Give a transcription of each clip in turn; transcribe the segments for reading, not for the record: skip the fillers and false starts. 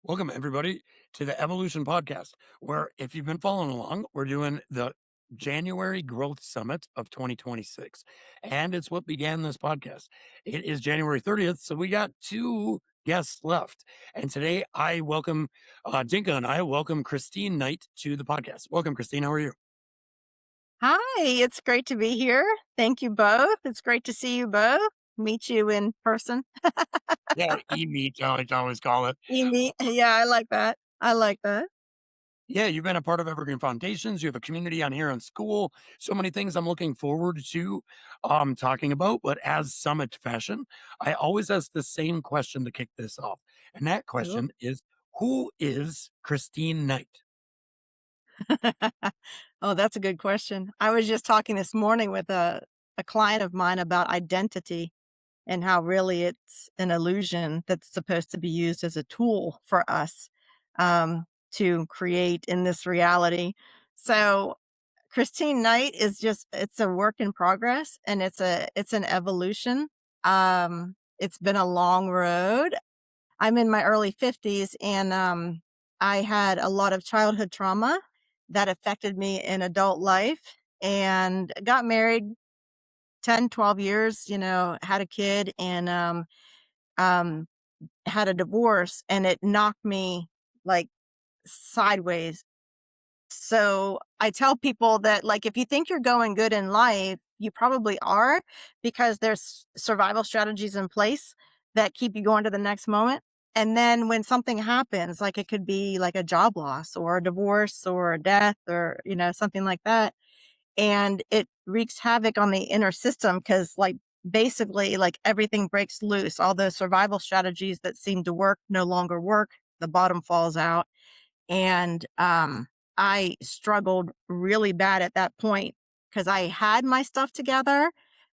Welcome, everybody, to the Evolution Podcast, where if you've been following along, we're doing the January Growth Summit of 2026. And it's what began this podcast. It is January 30th, so we got two guests left. And today I welcome Dinka and I welcome Christine Knight to the podcast. Welcome, Christine. How are you? Hi, it's great to be here. Thank you both. It's great to see you both, meet you in person. Yeah, e-meet, I like to always call it. Yeah, I like that. I like that. Yeah, you've been a part of Evergreen Foundations. You have a community on here on Skool. So many things I'm looking forward to talking about. But as summit fashion, I always ask the same question to kick this off. And that Cool. question is, who is Christine Knight? Oh, that's a good question. I was just talking this morning with a client of mine about identity and how really it's an illusion that's supposed to be used as a tool for us to create in this reality. So Christine Knight is just it's a work in progress and it's an evolution. It's been a long road. I'm in my early 50s and I had a lot of childhood trauma that affected me in adult life and got married 10, 12 years, had a kid and um had a divorce and it knocked me like sideways. So I tell people that, like, if you think you're going good in life, you probably are because there's survival strategies in place that keep you going to the next moment. And then when something happens, like it could be like a job loss or a divorce or a death or, something like that. And it wreaks havoc on the inner system because, like, basically, like everything breaks loose. All those survival strategies that seem to work no longer work. The bottom falls out and, I struggled really bad at that point because I had my stuff together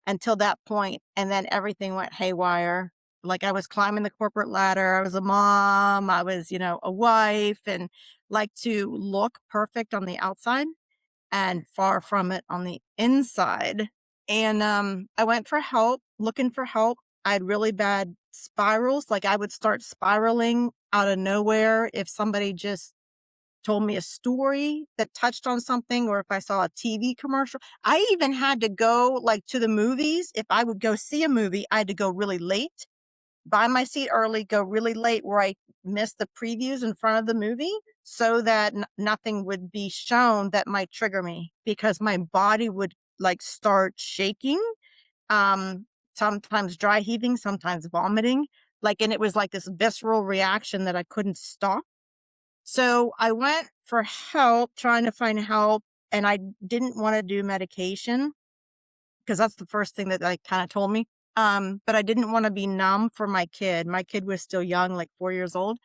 until that point, and then everything went haywire. Like, I was climbing the corporate ladder, I was a mom, I was, a wife, and like to look perfect on the outside and far from it on the inside. And, I went for help, looking for help. I had really bad spirals, like, I would start spiraling out of nowhere if somebody just told me a story that touched on something or if I saw a TV commercial. I even had to go, like, to the movies. If I would go see a movie, I had to go really late, buy my seat early, go really late where I missed the previews in front of the movie so that nothing would be shown that might trigger me because my body would, like, start shaking, um, sometimes dry heaving, sometimes vomiting, like, and it was like this visceral reaction that I couldn't stop. So I went for help, trying to find help, and I didn't wanna do medication because that's the first thing that they kinda told me. But I didn't wanna be numb for my kid. My kid was still young, like 4 years old.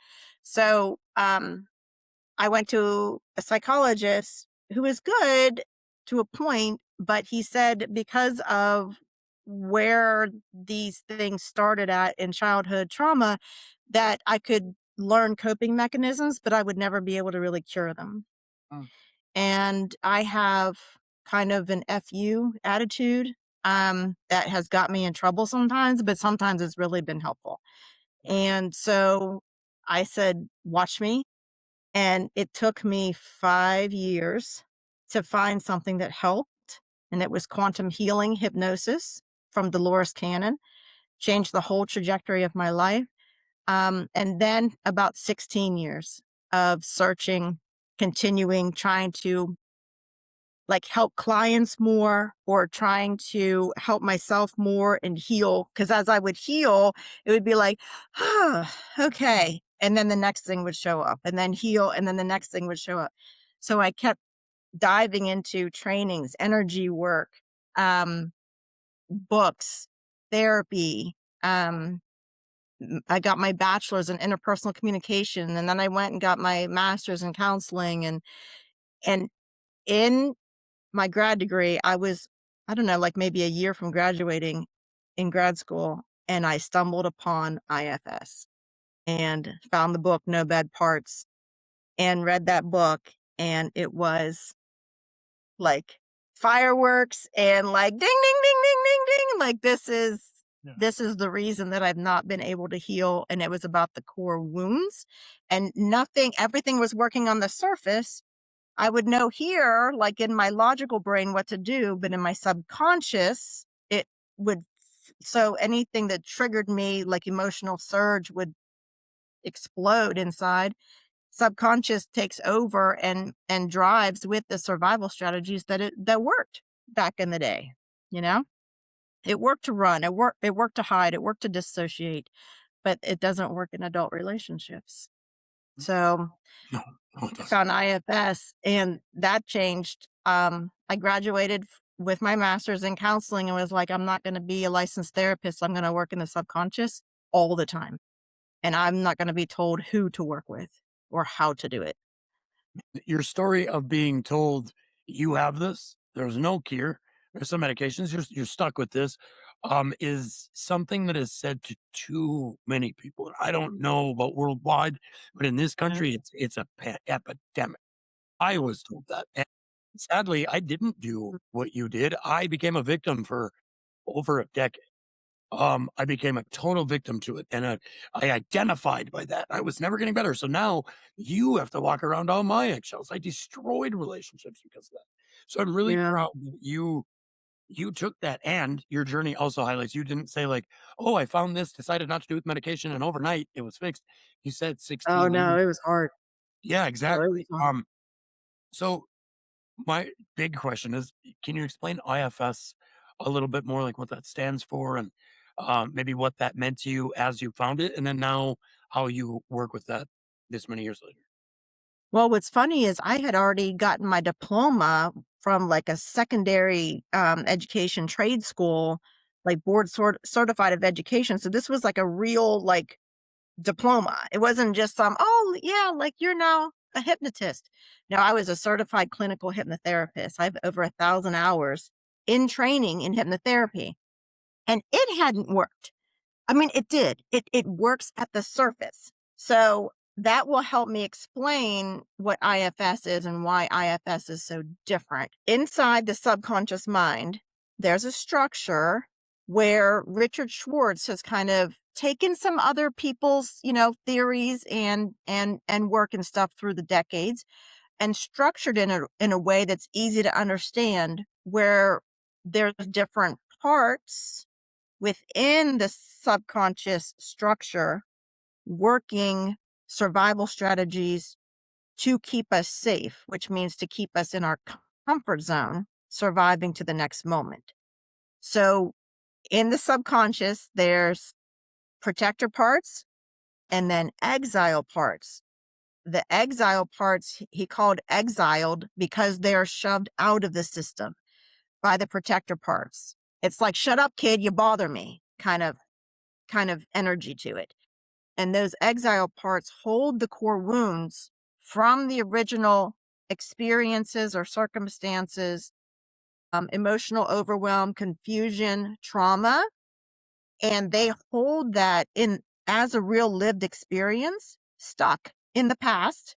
So, I went to a psychologist who was good to a point, but he said because of where these things started at in childhood trauma, that I could learn coping mechanisms, but I would never be able to really cure them. Mm. And I have kind of an FU attitude that has got me in trouble sometimes, but sometimes it's really been helpful. And so I said, watch me. And it took me 5 years to find something that helped, and it was quantum healing hypnosis from Dolores Cannon, changed the whole trajectory of my life. And then about 16 years of searching, continuing, trying to, like, help clients more or trying to help myself more and heal. Because as I would heal, it would be like, "Ah, okay." And then the next thing would show up, and then heal, and then the next thing would show up. So I kept diving into trainings, energy work, um, books, therapy. I got my bachelor's in interpersonal communication, and then I went and got my master's in counseling. And in my grad degree, I don't know, like maybe a year from graduating in grad school, and I stumbled upon IFS and found the book No Bad Parts and read that book, and it was like fireworks and like ding, ding, ding, ding, ding, ding. Like, this is This is the reason that I've not been able to heal. And it was about the core wounds and nothing, everything was working on the surface. I would know here, like in my logical brain, what to do, but in my subconscious, it would. So anything that triggered me, like emotional surge, would explode inside. Subconscious takes over and drives with the survival strategies that worked back in the day. You know, it worked to run, it worked to hide, it worked to dissociate, but it doesn't work in adult relationships. So No, no, it I doesn't. found IFS and that changed. I graduated with my master's in counseling and was like, I'm not going to be a licensed therapist. I'm going to work in the subconscious all the time. And I'm not going to be told who to work with or how to do it. Your story of being told you have this, there's no cure, there's some medications, you're stuck with this, is something that is said to too many people. And I don't know about worldwide, but in this Yeah. country, it's a epidemic. I was told that. And sadly, I didn't do what you did. I became a victim for over a decade. I became a total victim to it, and I identified by that. I was never getting better. So now you have to walk around all my eggshells. I destroyed relationships because of that. So I'm really Yeah. proud that you took that, and your journey also highlights you didn't say like, "Oh, I found this, decided not to do with medication, and overnight it was fixed." You said Oh 16 no, years. it was hard. Yeah, Oh, it was exactly. hard. So my big question is, can you explain IFS a little bit more, like what that stands for and maybe what that meant to you as you found it, and then now how you work with that this many years later? Well, what's funny is I had already gotten my diploma from like a secondary education trade school, like certified of education. So this was like a real like diploma. It wasn't just some, oh yeah, like you're now a hypnotist. No, I was a certified clinical hypnotherapist. I have over 1,000 hours in training in hypnotherapy. And it hadn't worked. I mean, it did. It works at the surface. So that will help me explain what IFS is and why IFS is so different. Inside the subconscious mind, there's a structure where Richard Schwartz has kind of taken some other people's, theories and work and stuff through the decades and structured in a way that's easy to understand where there's different parts within the subconscious structure working survival strategies to keep us safe, which means to keep us in our comfort zone, surviving to the next moment. So in the subconscious, there's protector parts and then exile parts. The exile parts he called exiled because they're shoved out of the system by the protector parts. It's like, shut up, kid, you bother me kind of energy to it. And those exile parts hold the core wounds from the original experiences or circumstances, emotional overwhelm, confusion, trauma, and they hold that in as a real lived experience, stuck in the past,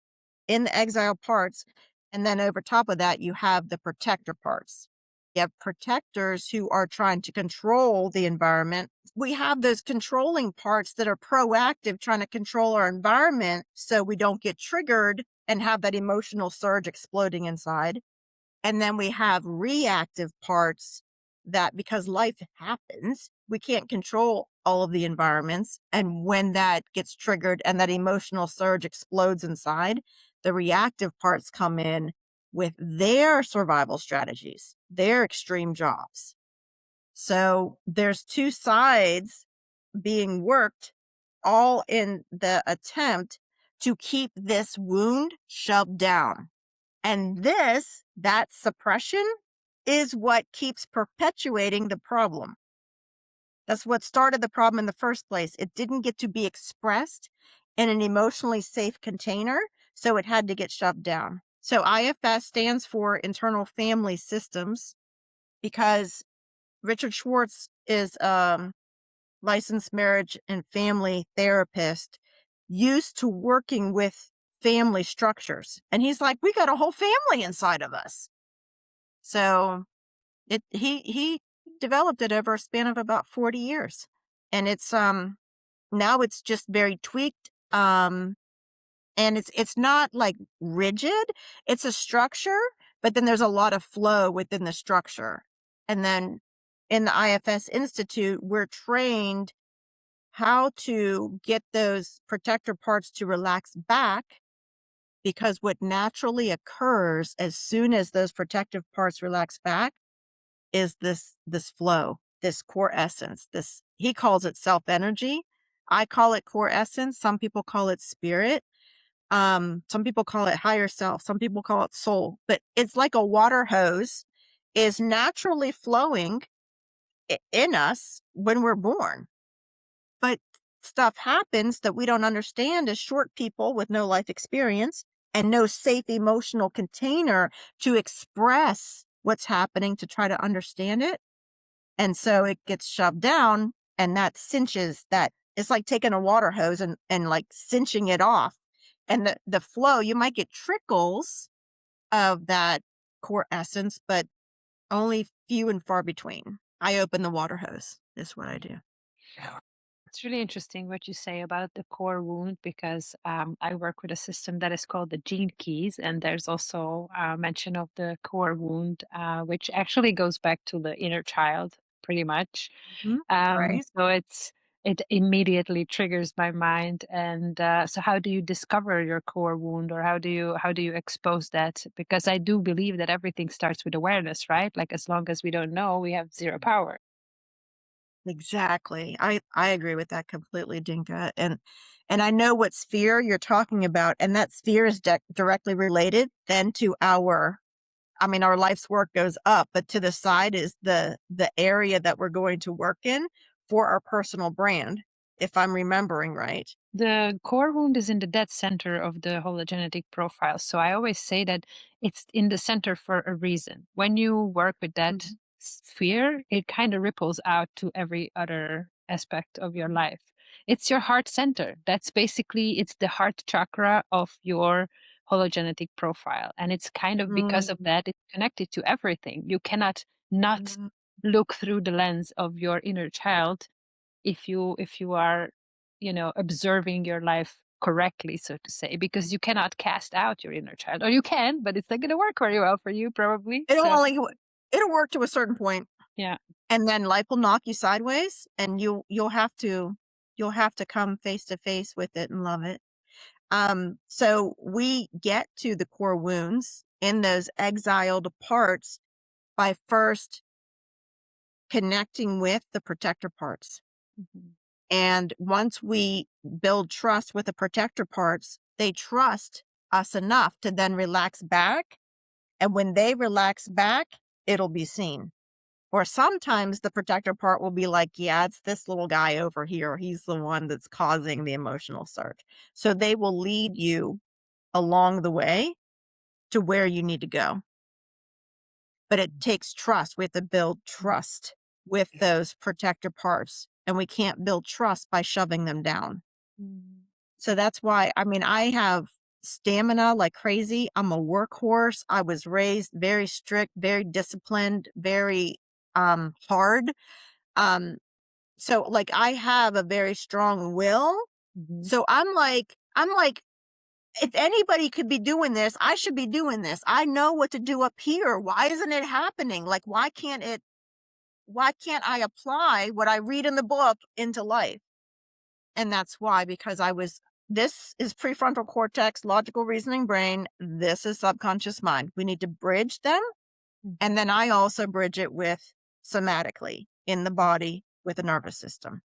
in the exile parts. And then over top of that, you have the protector parts. You have protectors who are trying to control the environment. We have those controlling parts that are proactive, trying to control our environment so we don't get triggered and have that emotional surge exploding inside. And then we have reactive parts that because life happens, we can't control all of the environments. And when that gets triggered and that emotional surge explodes inside, the reactive parts come in with their survival strategies, their extreme jobs. So there's two sides being worked all in the attempt to keep this wound shoved down. And that suppression is what keeps perpetuating the problem. That's what started the problem in the first place. It didn't get to be expressed in an emotionally safe container, so it had to get shoved down. So IFS stands for internal family systems because Richard Schwartz is licensed marriage and family therapist used to working with family structures. And he's like, we got a whole family inside of us. So he developed it over a span of about 40 years. and it's now it's just very tweaked. And it's not like rigid. It's a structure, but then there's a lot of flow within the structure. And then in the IFS Institute, we're trained how to get those protector parts to relax back, because what naturally occurs as soon as those protective parts relax back is this flow, this core essence. This, he calls it self energy. I call it core essence. Some people call it spirit. Some people call it higher self, some people call it soul, but it's like a water hose is naturally flowing in us when we're born. But stuff happens that we don't understand as short people with no life experience and no safe emotional container to express what's happening to try to understand it. And so it gets shoved down, and that cinches that. It's like taking a water hose and like cinching it off. And the flow, you might get trickles of that core essence, but only few and far between. I open the water hose, is what I do. Yeah. It's really interesting what you say about the core wound because I work with a system that is called the gene keys, and there's also mention of the core wound, which actually goes back to the inner child, pretty much. Mhm. Right? So it immediately triggers my mind. And so, how do you discover your core wound, or how do you expose that? Because I do believe that everything starts with awareness, right? Like as long as we don't know, we have zero power. Exactly. I agree with that completely, Dinka. And I know what sphere you're talking about, and that sphere is directly related then to our, I mean, our life's work goes up, but to the side is the area that we're going to work in for our personal brand, if I'm remembering right. The core wound is in the dead center of the hologenetic profile. So I always say that it's in the center for a reason. When you work with that Mhm. sphere, it kind of ripples out to every other aspect of your life. It's your heart center. That's basically it's the heart chakra of your hologenetic profile. And it's kind of because of Mm, that it's connected to everything. You cannot not mm, look through the lens of your inner child if you are observing your life correctly, so to say, because you cannot cast out your inner child, or you can, but it's not going to work very well for you probably. it'll So only it'll work to a certain point, yeah. and then life will knock you sideways, and you'll have to come face to face with it and love it. So we get to the core wounds in those exiled parts by first connecting with the protector parts. Mhm. And once we build trust with the protector parts, they trust us enough to then relax back. And when they relax back, it'll be seen. Or sometimes the protector part will be like, yeah, it's this little guy over here. He's the one that's causing the emotional surge. So they will lead you along the way to where you need to go. But it takes trust. We have to build trust with those protector parts. And we can't build trust by shoving them down. Mm. So that's why, I mean, I have stamina like crazy. I'm a workhorse. I was raised very strict, very disciplined, very hard. Um so like I have a very strong will. Mhm. So I'm like if anybody could be doing this, I should be doing this. I know what to do up here. Why isn't it happening? Like why can't I apply what I read in the book into life? And that's why, because this is prefrontal cortex, logical reasoning brain. This is subconscious mind. We need to bridge them. And then I also bridge it with somatically in the body with the nervous system,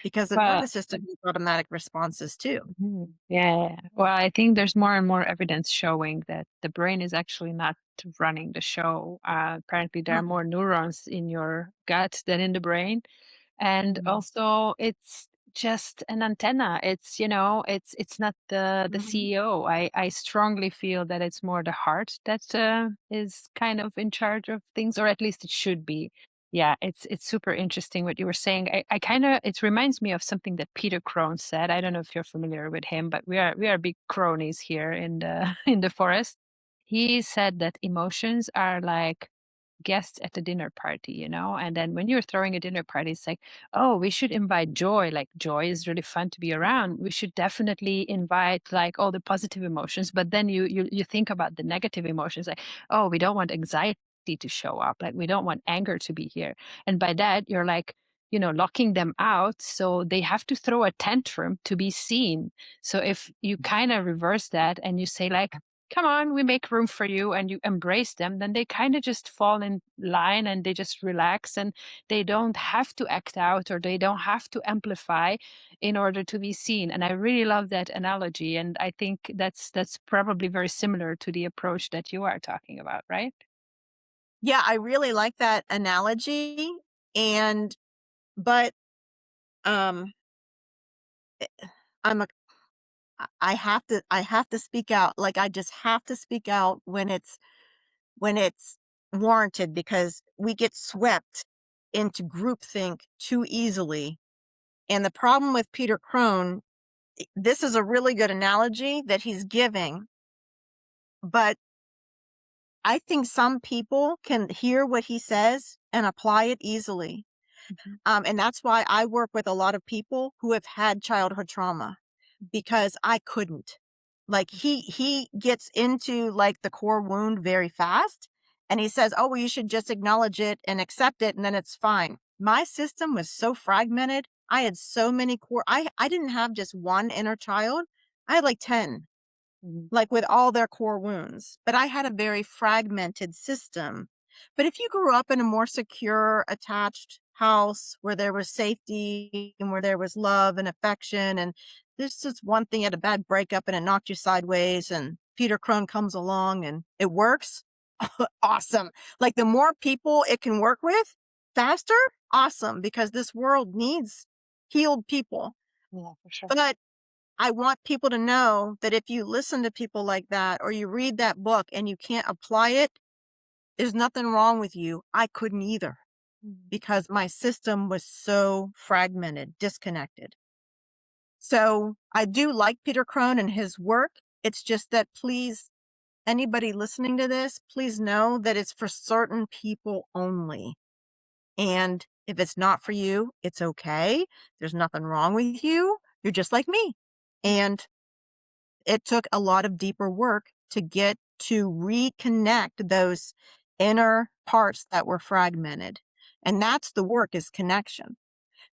because the Well, nervous system has automatic responses too. mhm. Yeah. Well, I think there's more and more evidence showing that the brain is actually not running the show. Apparently, there are Mm, more neurons in your gut than in the brain. And mm, also it's just an antenna. It's not the mhm, CEO. I strongly feel that it's more the heart that is kind of in charge of things, or at least it should be. Yeah, it's super interesting what you were saying. I kind of it reminds me of something that Peter Crone said. I don't know if you're familiar with him, but we are big cronies here in the in the forest. He said that emotions are like guests at the dinner party, and then when you're throwing a dinner party, it's like, oh, we should invite joy. Like, joy is really fun to be around. We should definitely invite like all the positive emotions, but then you think about the negative emotions, like, oh, we don't want anxiety to show up, like we don't want anger to be here. And by that, you're like, locking them out, so they have to throw a tantrum to be seen. So if you kind of reverse that and you say, like, come on, we make room for you, and you embrace them, then they kind of just fall in line and they just relax, and they don't have to act out or they don't have to amplify in order to be seen. And I really love that analogy. And I think that's probably very similar to the approach that you are talking about, right? Yeah, I really like that analogy. And but um eh, I'm a I have to speak out. Like, I just have to speak out when it's warranted, because we get swept into groupthink too easily. And the problem with Peter Crone, this is a really good analogy that he's giving, but I think some people can hear what he says and apply it easily. Mhm. And that's why I work with a lot of people who have had childhood trauma, because I couldn't. Like, he gets into like the core wound very fast, and he says, "Oh, well, you should just acknowledge it and accept it and then it's fine." My system was so fragmented. I had so many core I didn't have just one inner child. I had like 10, Mhm. like with all their core wounds. But I had a very fragmented system. But if you grew up in a more secure, attached house where there was safety and where there was love and affection, and this is one thing, you had a bad breakup and it knocked you sideways, and Peter Crone comes along and it works, awesome. Like, the more people it can work with faster, awesome, because this world needs healed people. Yeah, for sure. But I want people to know that if you listen to people like that or you read that book and you can't apply it, there's nothing wrong with you. I couldn't either, Mhm. because my system was so fragmented, disconnected. So I do like Peter Crone and his work. It's just that, please, anybody listening to this, please know that it's for certain people only. And if it's not for you, it's okay. There's nothing wrong with you. You're just like me. And it took a lot of deeper work to get to reconnect those inner parts that were fragmented. And that's the work, is connection.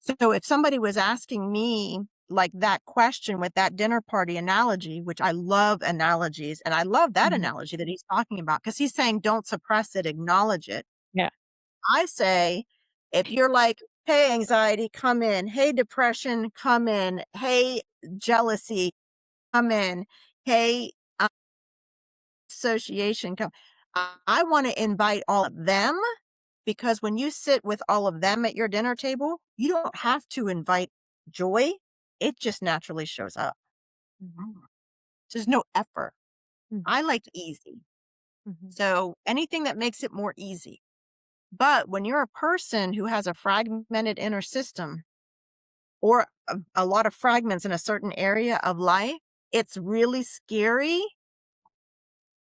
So if somebody was asking me like that question with that dinner party analogy, which I love analogies, and I love that Mhm. analogy that he's talking about, because he's saying don't suppress it, acknowledge it. Yeah. I say, if you're like, hey, anxiety, come in. Hey, depression, come in. Hey, jealousy, come in. Hey, association, come. I want to invite all of them, because when you sit with all of them at your dinner table, you don't have to invite joy. It just naturally shows up. Mhm. There's no effort. Mhm. I like easy. Mhm. So anything that makes it more easy. But when you're a person who has a fragmented inner system, or a lot of fragments in a certain area of life, it's really scary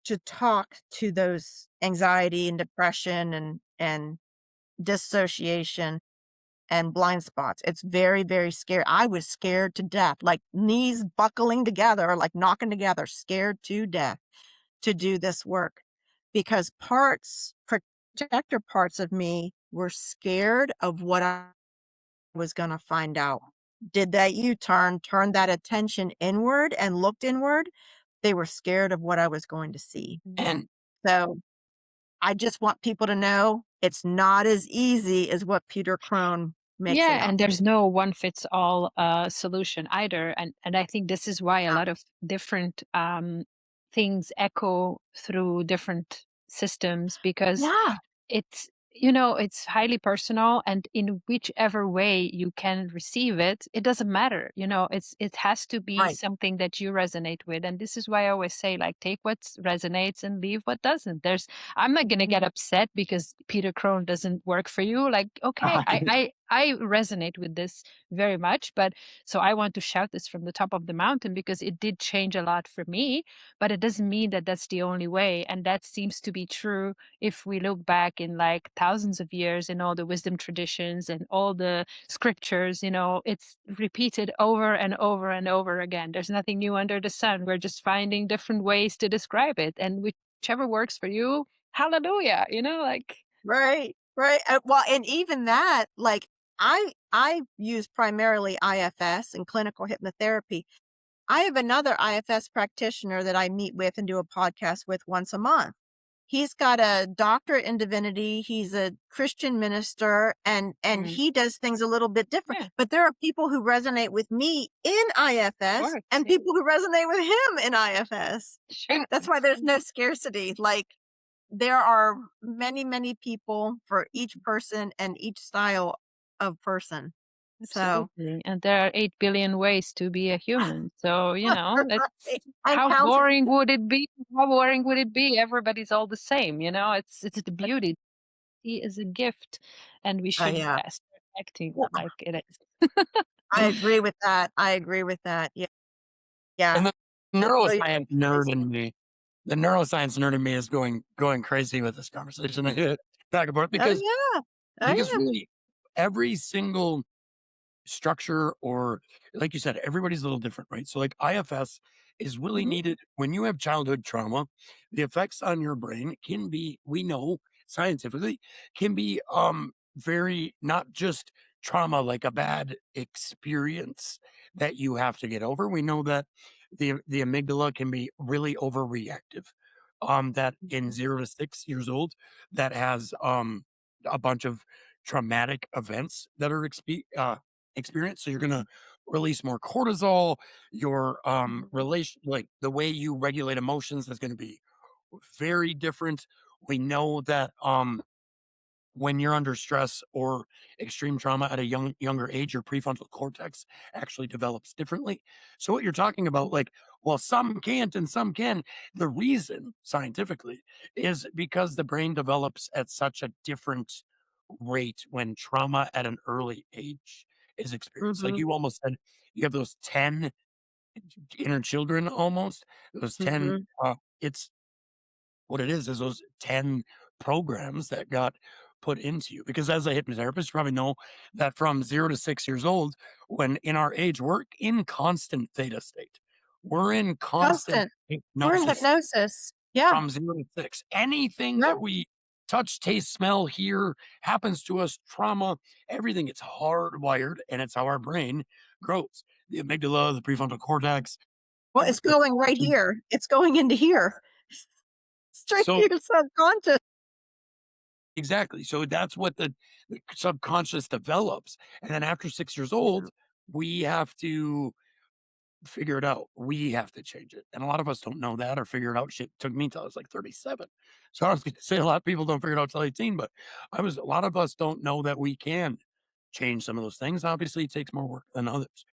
to talk to those anxiety and depression and dissociation and blind spots. It's very, very scary. I was scared to death, like knees buckling together, like knocking together, scared to death to do this work, because protector parts of me were scared of what I was going to find out. Did that turn that attention inward and looked inward? They were scared of what I was going to see. Mhm. And So I just want people to know it's not as easy as what Peter Crone makes it Yeah, out and to be. there's no one fits all solution either. And I think this is why a Yeah. lot of different things echo through different systems, because Yeah. it's highly personal, and in whichever way you can receive it, it doesn't matter. It has to be Right. something that you resonate with. And this is why I always say, like, take what resonates and leave what doesn't. I'm not going to get upset because Peter Crone doesn't work for you. Like, okay, I I resonate with this very much, but so I want to shout this from the top of the mountain because it did change a lot for me, but it doesn't mean that that's the only way. And that seems to be true if we look back in like thousands of years in all the wisdom traditions and all the scriptures, it's repeated over and over and over again. There's nothing new under the sun. We're just finding different ways to describe it. And whichever works for you, hallelujah, like. Right, right, well, and even that, like, I use primarily IFS and clinical hypnotherapy. I have another IFS practitioner that I meet with and do a podcast with once a month. He's got a doctorate in divinity, he's a Christian minister, and Mm, he does things a little bit different, yeah, but there are people who resonate with me in of IFS course. and Yeah, people who resonate with him in IFS. sure. That's why there's no scarcity, like, there are many, many people for each person and each style of person. So Absolutely. And there are 8 billion ways to be a human. So, it's right, and how counting. boring would it be? How boring would it be? Everybody's all the same, It's the beauty. He is a gift and we Oh, should yeah. start acting Well, like it I is. agree with that. I agree with that. Yeah. Yeah. And So you're the neuroscience nerd in me is going crazy with this conversation back and forth oh, because yeah. Oh, because yeah. really every single structure or like you said, everybody's a little different, right? So like IFS is really Mhm. needed when you have childhood trauma. The effects on your brain can be, we know scientifically, can be very not just trauma like a bad experience that you have to get over. We know that the amygdala can be really overreactive. That in Mhm. 0 to 6 years old, that has a bunch of traumatic events that are experience. So you're gonna release more cortisol. Your Mhm. relation, like the way you regulate emotions, is going to be very different. We know that when you're under stress or extreme trauma at a younger age, your prefrontal cortex actually develops differently. So what you're talking about, like, well, some can't and some can. The reason scientifically is because the brain develops at such a different rate when trauma at an early age is experienced. Like Mhm. you almost said, you have those 10 inner children almost, those 10, Mhm. it's what it is those 10 programs that got put into you. Because as a hypnotherapist, you probably know that from 0 to 6 years old, when in our age, we're in constant theta state. We're in constant Constant. We're in hypnosis hypnosis. Yeah. from 0 to 6. Anything Yeah. that we touch, taste, smell, hear happens to us, trauma, everything, it's hardwired and it's how our brain grows. The amygdala, the prefrontal cortex, Well, it's everything. going right here. It's going into here. Straight So to your subconscious. exactly. So that's what the subconscious develops. And then after 6 years Yeah. old, we have to figure it out. We have to change it. And a lot of us don't know that or figure it out. Shit took me till I was like 37. So I was going to say a lot of people don't figure it out till 18, but a lot of us don't know that we can change some of those things. Obviously, it takes more work than others.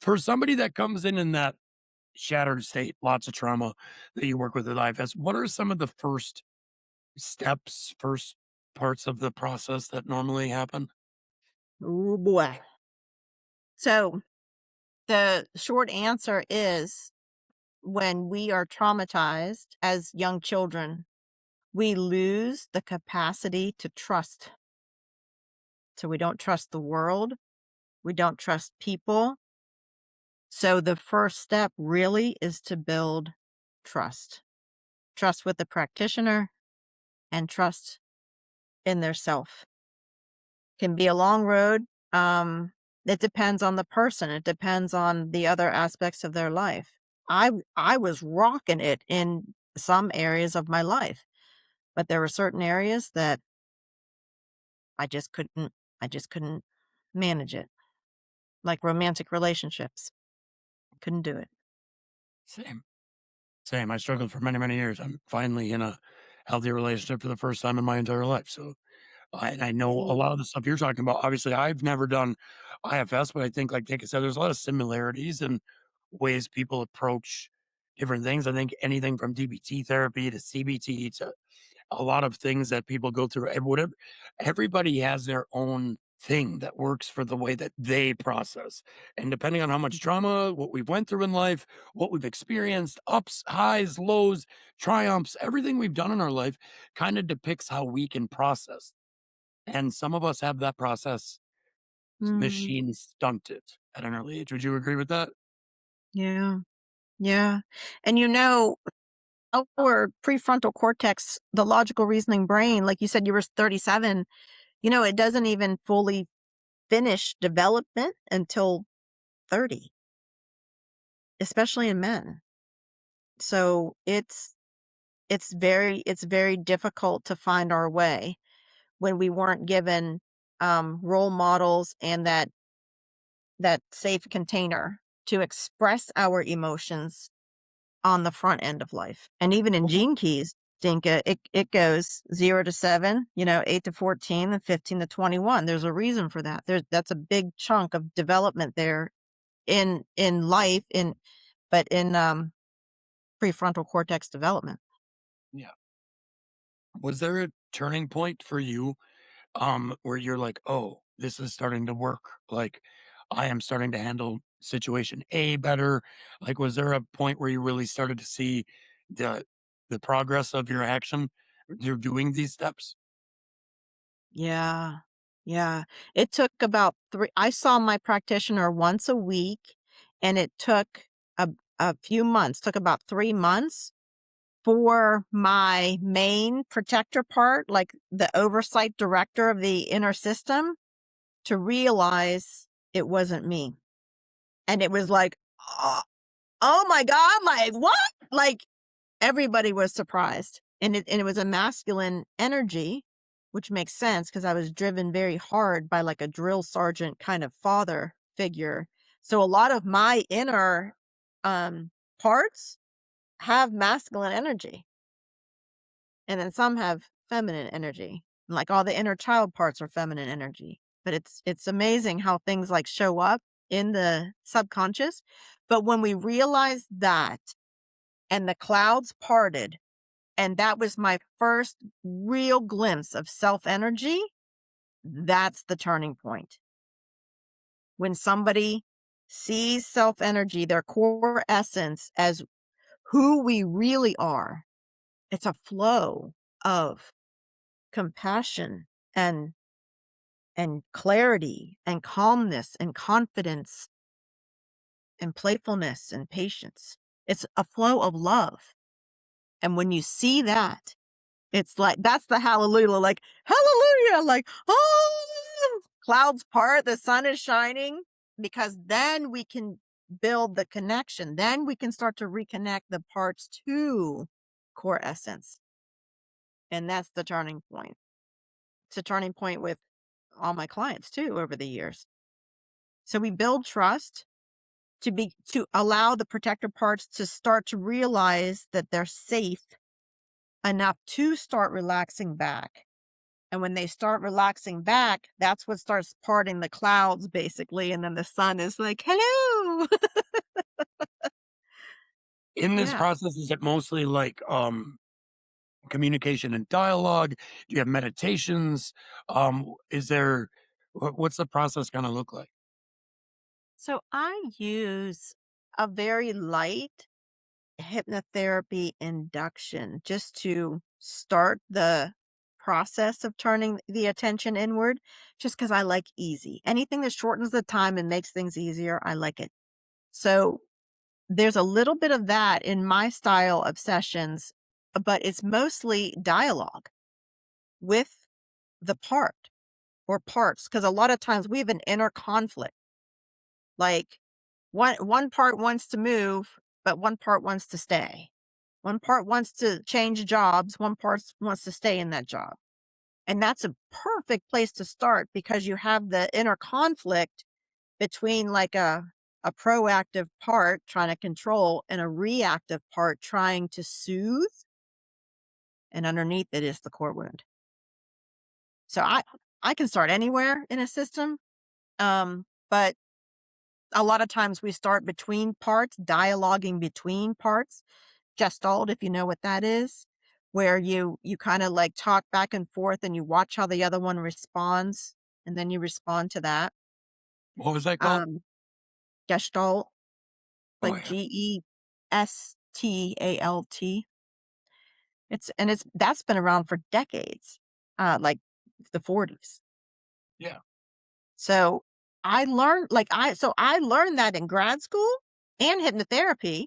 For somebody that comes in that shattered state, lots of trauma that you work with at IFS, what are some of the first steps, first parts of the process that normally happen? Oh, boy. So the short answer is when we are traumatized as young children, we lose the capacity to trust. So we don't trust the world. We don't trust people. So the first step really is to build trust. Trust with the practitioner and trust in their self. Can be a long road. It depends on the person. It depends on the other aspects of their life. I was rocking it in some areas of my life, but there were certain areas that I just couldn't manage it. Like romantic relationships. Couldn't do it. Same. Same. I struggled for many, many years. I'm finally in a healthy relationship for the first time in my entire life. So I know a Mm. lot of the stuff you're talking about. Obviously, I've never done IFS, but I think, like I said, there's a lot of similarities in ways people approach different things. I think anything from DBT therapy to CBT to a lot of things that people go through, and whatever, everybody has their own thing that works for the way that they process. And depending on how much trauma, what we've went through in life, what we've experienced, ups, highs, lows, triumphs, everything we've done in our life kind of depicts how we can process. And some of us have that process Mm, machine stunted at an early age. Would you agree with that? yeah. Yeah. And our prefrontal cortex, the logical reasoning brain, like you said, you were 37, it doesn't even fully finish development until 30, especially in men. So it's very difficult to find our way when we weren't given role models and that safe container to express our emotions on the front end of life. And even in Well, gene keys, Dinka, it goes 0 to 7, 8 to 14, and 15 to 21. There's a reason for that. That's a big chunk of development there in life, but in prefrontal cortex development. yeah. Was there a turning point for you where you're like, "Oh, this is starting to work. Like, I am starting to handle situation A better." Like, was there a point where you really started to see the the progress of your action? You're doing these steps? Yeah. Yeah. It took about 3 I saw my practitioner once a week, and it took a a few months, took about 3 months for my main protector part, like the oversight director of the inner system, to realize it wasn't me. And it was like, oh my God, like, what?" Like, everybody was surprised. And it was a masculine energy, which makes sense because I was driven very hard by like a drill sergeant kind of father figure. So a lot of my inner um parts have masculine energy, and then some have feminine energy. Like all the inner child parts are feminine energy. But it's amazing how things like show up in the subconscious. But when we realize that and the clouds parted, and that was my first real glimpse of self energy, that's the turning point. When somebody sees self energy, their core essence, as who we really are, it's a flow of compassion and clarity and calmness and confidence and playfulness and patience. It's a flow of love. And when you see that, it's like that's the hallelujah, like, hallelujah, like, oh, clouds part, the sun is shining, because then we can build the connection. Then we can start to reconnect the parts to core essence. And that's the turning point. It's a turning point with all my clients too over the years. So we build trust to allow the protector parts to start to realize that they're safe enough to start relaxing back. And when they start relaxing back, that's what starts parting the clouds, basically. And then the sun is like, hello. In this Yeah. process, is it mostly like communication and dialogue? Do you have meditations? Is there what's the process gonna look like? So I use a very light hypnotherapy induction just to start the process of turning the attention inward, just because I like easy. Anything that shortens the time and makes things easier, I like it. So there's a little bit of that in my style of sessions, but it's mostly dialogue with the part or parts, because a lot of times we have an inner conflict. Like one part wants to move, but one part wants to stay. One part wants to change jobs, one part wants to stay in that job. And that's a perfect place to start because you have the inner conflict between like a proactive part trying to control and a reactive part trying to soothe, and underneath it is the core wound. So I can start anywhere in a system, but a lot of times we start between parts, dialoguing between parts. Gestalt, if you know what that is, where you kind of like talk back and forth and you watch how the other one responds, and then you respond to that. What was that called? Um, Gestalt, Oh, like yeah. Gestalt. It's that's been around for decades, like the 40s. Yeah. So I learned that in grad school and hypnotherapy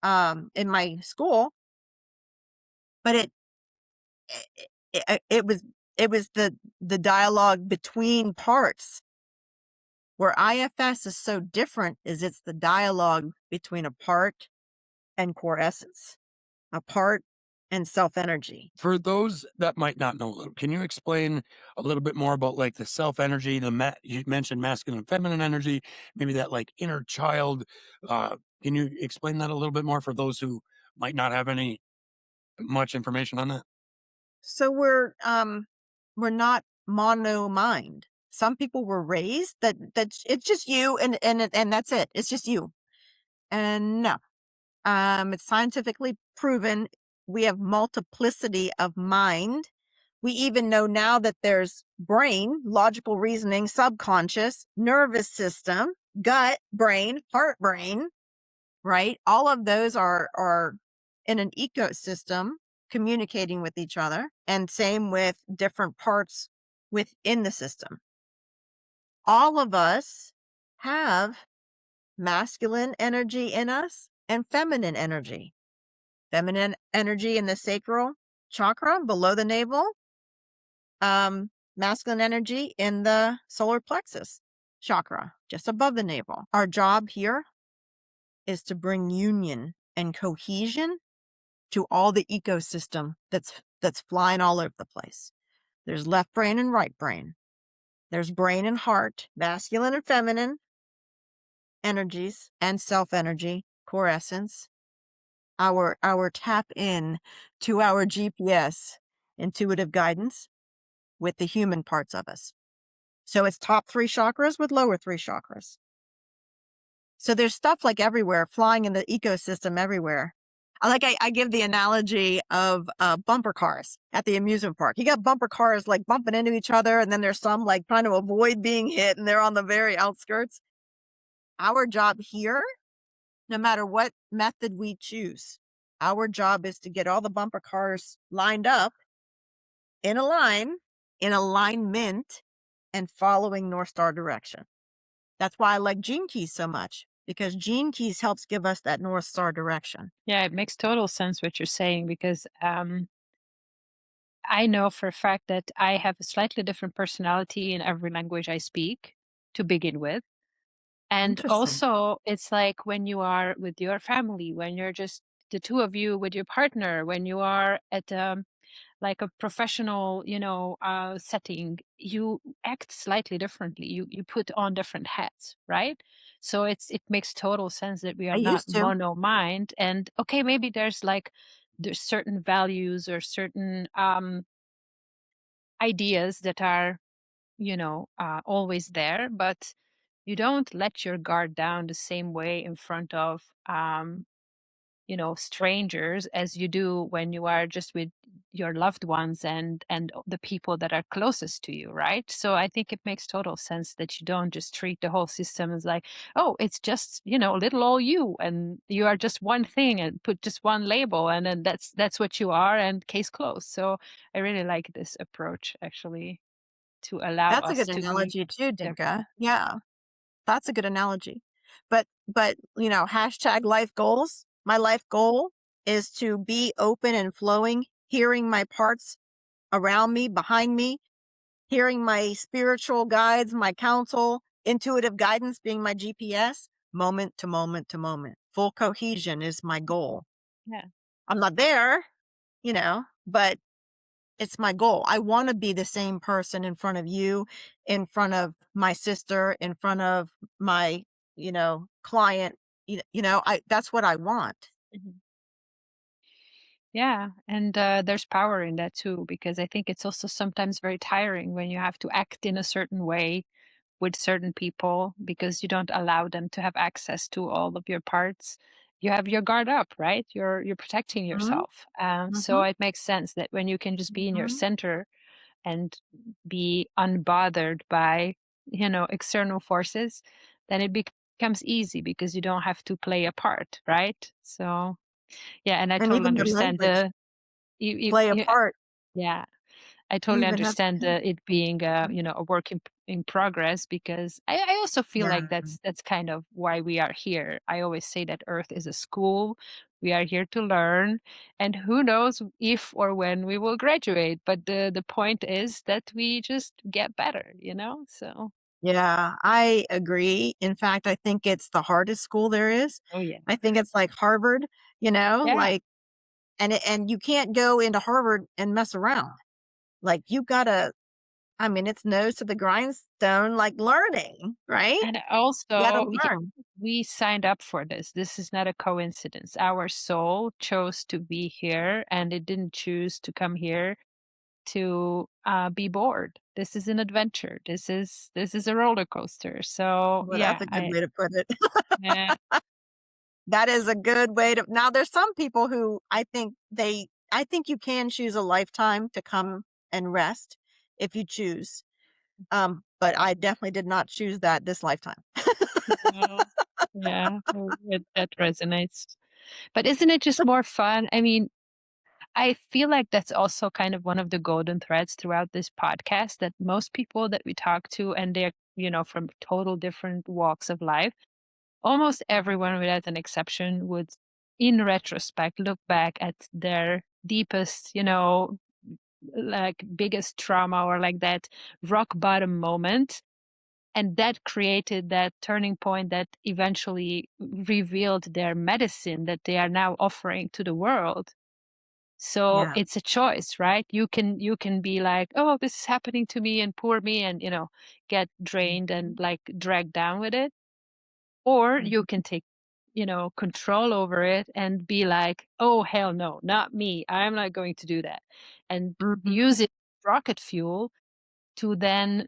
in my school, but it was the dialogue between parts. Where IFS is so different is it's the dialogue between a part and core essence, a part and self energy. For those that might not know, can you explain a little bit more about like the self energy, you mentioned masculine and feminine energy, maybe that like inner child. Can you explain that a little bit more for those who might not have any much information on that? So we're not mono mind. Some people were raised that it's just you and that's it. It's just you. And no. It's scientifically proven we have multiplicity of mind. We even know now that there's brain, logical reasoning, subconscious, nervous system, gut, brain, heart, brain, right? All of those are in an ecosystem communicating with each other, and same with different parts within the system. All of us have masculine energy in us and feminine energy. Feminine energy in the sacral chakra below the navel, masculine energy in the solar plexus chakra just above the navel. Our job here is to bring union and cohesion to all the ecosystem that's flying all over the place. There's left brain and right brain. There's brain and heart, masculine and feminine energies, and self energy, core essence. Our tap in to our GPS, intuitive guidance, with the human parts of us. So it's top 3 chakras with lower 3 chakras. So there's stuff like everywhere, flying in the ecosystem everywhere. I give the analogy of bumper cars at the amusement park. You got bumper cars like bumping into each other, and then there's some like trying to avoid being hit, and they're on the very outskirts. Our job here, no matter what method we choose, our job is to get all the bumper cars lined up in a line, in alignment, and following North Star direction. That's why I like Gene Keys so much, because Gene Keys helps give us that North Star direction. Yeah, it makes total sense what you're saying because I know for a fact that I have a slightly different personality in every language I speak to begin with. And Interesting. also, it's like when you are with your family, when you're just the two of you with your partner, when you are at like a professional, setting, you act slightly differently. You put on different hats, right? So it makes total sense that we I are not used to. mono mind. And okay, maybe there's certain values or certain ideas that are always there, but you don't let your guard down the same way in front of strangers as you do when you are just with your loved ones and the people that are closest to you, right? So I think it makes total sense that you don't just treat the whole system as like, oh, it's just little old you, and you are just one thing, and put just one label, and then that's what you are, and case closed. So I really like this approach, actually, to allow That's a us good to be analogy too, different. Dinka. Yeah, that's a good analogy. But hashtag life goals. My life goal is to be open and flowing, hearing my parts around me, behind me, hearing my spiritual guides, my counsel, intuitive guidance being my GPS, moment to moment to moment. Full cohesion is my goal. Yeah. I'm not there, but it's my goal. I want to be the same person in front of you, in front of my sister, in front of my, client. I that's what I want. Mhm. Yeah, and there's power in that too, because I think it's also sometimes very tiring when you have to act in a certain way with certain people because you don't allow them to have access to all of your parts. You have your guard up, right? You're protecting Mhm, yourself. So mhm, it makes sense that when you can just be in your mhm. center and be unbothered by, external forces, then it becomes easy because you don't have to play a part, right? So, yeah, and I And totally even the understand language play a yeah, part. yeah. I You totally even have understand it being a work in progress, because I also feel yeah. like that's kind of why we are here. I always say that Earth is a school. We are here to learn, and who knows if or when we will graduate. But the point is that we just get better. So, Yeah, I agree. In fact, I think it's the hardest school there is. oh yeah, I think it's like Harvard, yeah. like and you can't go into Harvard and mess around. Like you gotta I mean, it's nose to the grindstone, like learning, right? And You gotta also, learn. we signed up for this. This is not a coincidence. Our soul chose to be here, and it didn't choose to come here to be bored. This is an adventure. This is a roller coaster. So Well, yeah, that's a good way to put it. yeah, That is a good way to now there's some people who I think you can choose a lifetime to come and rest if you choose. But I definitely did not choose that this lifetime. no, yeah, that resonates. But isn't it just more fun? I mean, I feel like that's also kind of one of the golden threads throughout this podcast, that most people that we talk to, and they're, from total different walks of life, almost everyone without an exception would, in retrospect, look back at their deepest, like biggest trauma, or like that rock bottom moment. And that created that turning point that eventually revealed their medicine that they are now offering to the world. So Yeah. it's a choice, right? You can be like, oh, this is happening to me and poor me, and get drained and like dragged down with it. Or you Mhm. can take, control over it and be like, oh, hell no, not me. I'm not going to do that. And Mhm. use it as rocket fuel to then,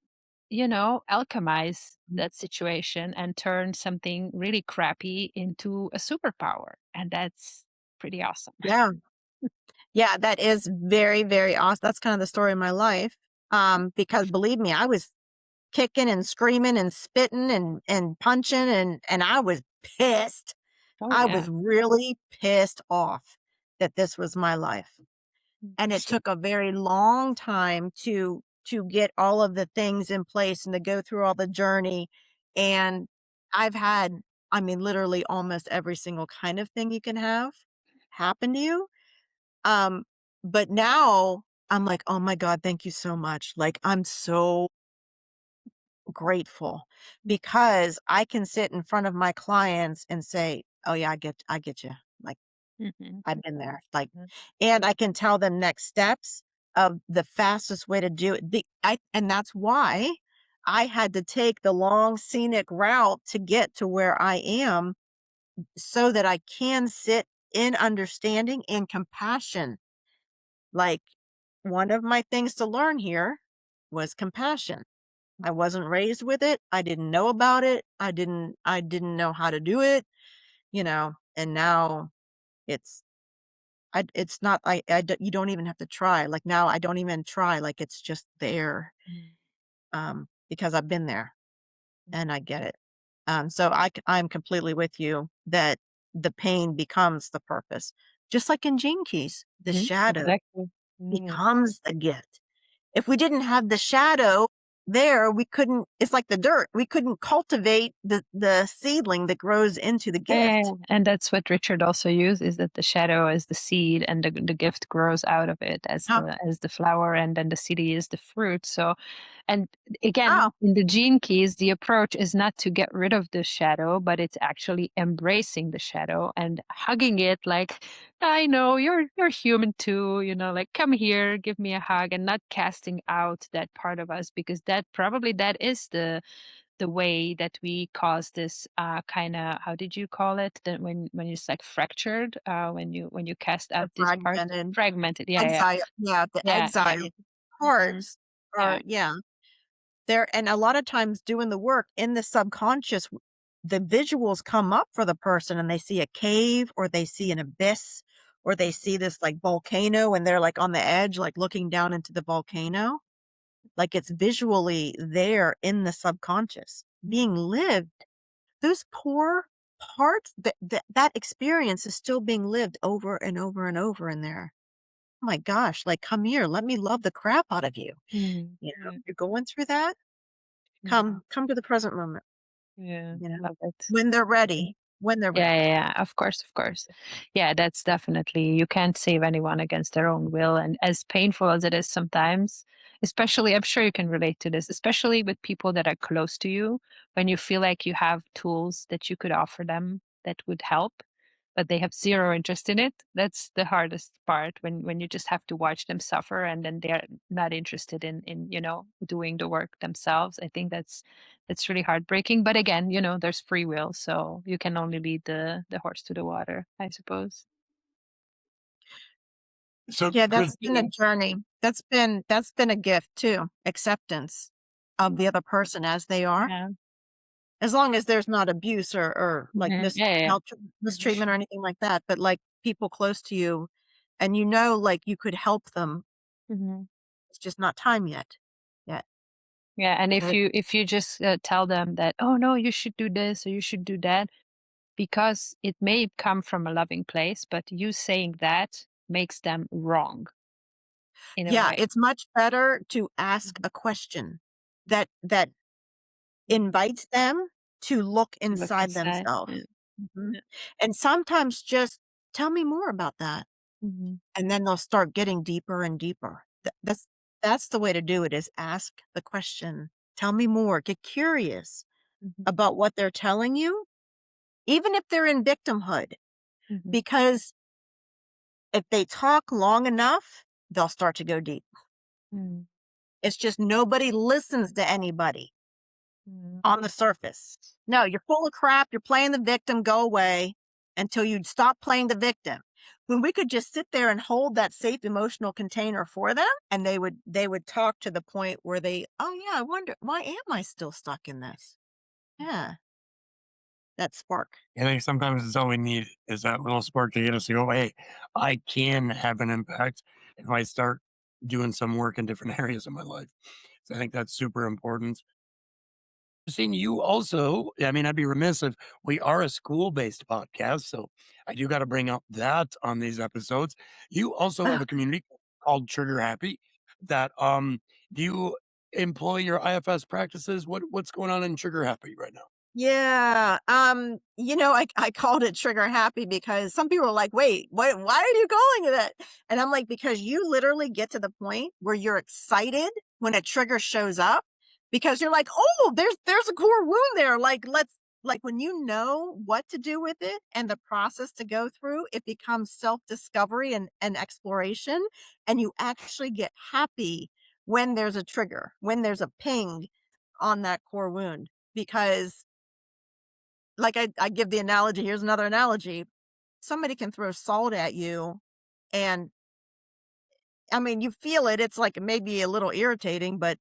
alchemize that situation and turn something really crappy into a superpower. And that's pretty awesome. Yeah. Yeah, that is very, very awesome. That's kind of the story of my life. Because believe me, I was kicking and screaming and spitting and punching and I was pissed. Oh, I yeah. was really pissed off that this was my life. And it took a very long time to get all of the things in place and to go through all the journey. And I've had, I mean, literally almost every single kind of thing you can have happen to you. Um, but now I'm like, "Oh my god, thank you so much." Like, I'm so grateful because I can sit in front of my clients and say, "Oh yeah, I get you." Like, Mhm. I've been there. Like, and I can tell them next steps of the fastest way to do it. And that's why I had to take the long scenic route to get to where I am so that I can sit in understanding and compassion. Like, one of my things to learn here was compassion. I wasn't raised with it. I didn't know about it. I didn't know how to do it, and now it's it's not you don't even have to try. Like now I don't even try. Like it's just there. Because I've been there and I get it. So I'm completely with you that the pain becomes the purpose. Just like in Gene Keys, the Mhm. shadow Exactly. Yeah. becomes the gift. If we didn't have the shadow there, we couldn't it's like the dirt. We couldn't cultivate the seedling that grows into the Yeah, gift. and that's what Richard also used, is that the shadow is the seed and the gift grows out of it as Oh, the flower, and then the seed is the fruit. So, and again, oh, in the gene keys, the approach is not to get rid of the shadow, but it's actually embracing the shadow and hugging it like, I know you're human too, like come here, give me a hug, and not casting out that part of us, because that is the way that we cause this kind of, how did you call it, that when it's like fractured, when you cast the out this part, fragmented fragmented, yeah, yeah, exile. Yeah, the yeah, yeah. exile Mhm. parts are Yeah. yeah. There and a lot of times doing the work in the subconscious, the visuals come up for the person and they see a cave or they see an abyss or they see this like volcano and they're like on the edge, like looking down into the volcano. like it's visually there in the subconscious being lived. Those core parts, that experience is still being lived over and over and over in there. Oh my gosh, like, come here, let me love the crap out of you. Mm, You know, yeah, you're going through that. yeah, Come to the present moment, yeah. you know, Love it. when they're ready, when they're Yeah, ready. yeah, yeah. Of course, of course. Yeah, that's definitely, you can't save anyone against their own will. And as painful as it is sometimes, especially, I'm sure you can relate to this, especially with people that are close to you, when you feel like you have tools that you could offer them that would help, but they have zero interest in it. That's the hardest part, when you just have to watch them suffer and then they're not interested in, doing the work themselves. I think that's really heartbreaking. But again, there's free will, so you can only lead the horse to the water, I suppose. So, Yeah, that's been a Christine, journey. That's been a gift too, acceptance of the other person as they are. Yeah. As long as there's not abuse or like Mhm. Yeah, yeah, yeah. Mhm. mistreatment or anything like that, but like people close to you and like you could help them. Mhm. It's just not time yet. Yet. Yeah, and if But you just tell them that, oh no, you should do this or you should do that, because it may come from a loving place, but you saying that makes them wrong in a yeah, way. it's much better to ask Mhm. a question that Mhm. invites them to look Look inside inside. themselves. Yeah. Mhm. Yeah. And sometimes just tell me more about that. Mhm. And then they'll start getting deeper and deeper. That's the way to do it is ask the question. Tell me more. Get curious Mhm. about what they're telling you, even if they're in victimhood, Mhm. because if they talk long enough, they'll start to go deep. Mhm. It's just nobody listens to anybody Mhm. on the surface. No, you're full of crap. You're playing the victim. Go away until you stop playing the victim. When we could just sit there and hold that safe emotional container for them, and they would talk to the point where oh yeah, I wonder why am I still stuck in this? Yeah, that spark. I think sometimes it's all we need is that little spark to get us to go, hey, I can have an impact if I start doing some work in different areas of my life. So I think that's super important. Seeing you also, I mean, I'd be remiss if we are a school-based podcast, so I do got to bring up that on these episodes. You also have a community called Trigger Happy that do you employ your IFS practices? What's going on in Trigger Happy right now? Yeah. I called it trigger happy because some people are like, wait, what, why are you calling it that? And I'm like, because you literally get to the point where you're excited when a trigger shows up because you're like, oh, there's a core wound there. Like when you know what to do with it and the process to go through, it becomes self-discovery and exploration. And you actually get happy when there's a trigger, when there's a ping on that core wound because like I give the analogy, here's another analogy. Somebody can throw salt at you and I mean, you feel it. It's like maybe a little irritating, but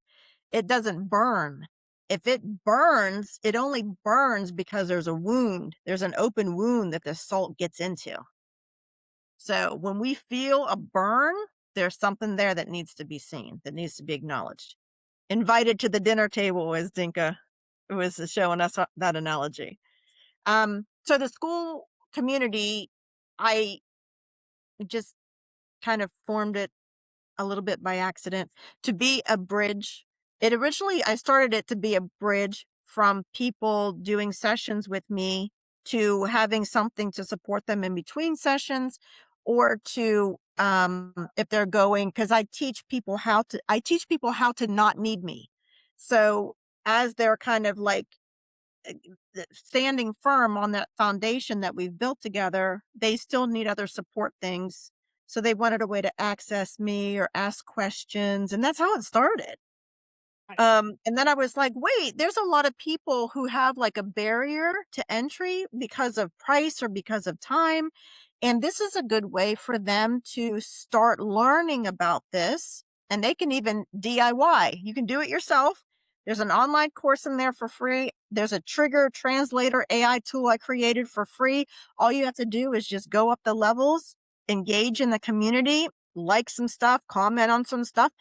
it doesn't burn. If it burns, it only burns because there's a wound. There's an open wound that the salt gets into. So when we feel a burn, there's something there that needs to be seen, that needs to be acknowledged. Invited to the dinner table, as Dinka was showing us that analogy. So the school community, I just kind of formed it a little bit by accident to be a bridge. I started it to be a bridge from people doing sessions with me to having something to support them in between sessions or to, if they're going, cause I teach people how to not need me. So as they're kind of like standing firm on that foundation that we've built together, they still need other support things. So they wanted a way to access me or ask questions. And that's how it started. Right. And then I was like, wait, there's a lot of people who have like a barrier to entry because of price or because of time. And this is a good way for them to start learning about this. And they can even DIY. You can do it yourself. There's an online course in there for free. There's a trigger translator AI tool I created for free. All you have to do is just go up the levels, engage in the community, like some stuff, comment on some stuff,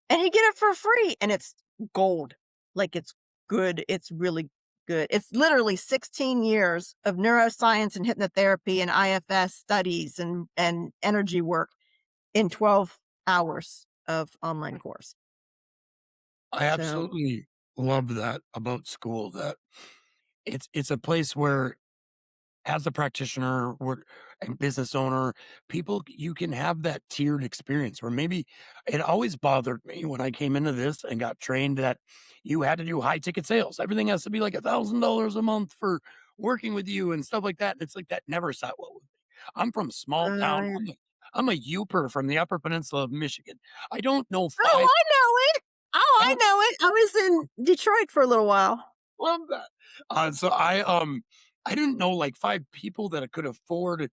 and you get it for free, and it's gold. Like, it's good. It's really good. It's literally 16 years of neuroscience and hypnotherapy and IFS studies and energy work in 12 hours of online course. I So, absolutely love that about Skool, that it's a place where as a practitioner or and business owner, people you can have that tiered experience where maybe it always bothered me when I came into this and got trained that you had to do high ticket sales. Everything has to be like $1,000 a month for working with you and stuff like that. It's like that never sat well with me. I'm from small town. yeah. I'm a Youper from the Upper Peninsula of Michigan. I don't know Oh, five. I know it. Oh, I I don't know it. I was in Detroit for a little while. love that. I didn't know like five people that could afford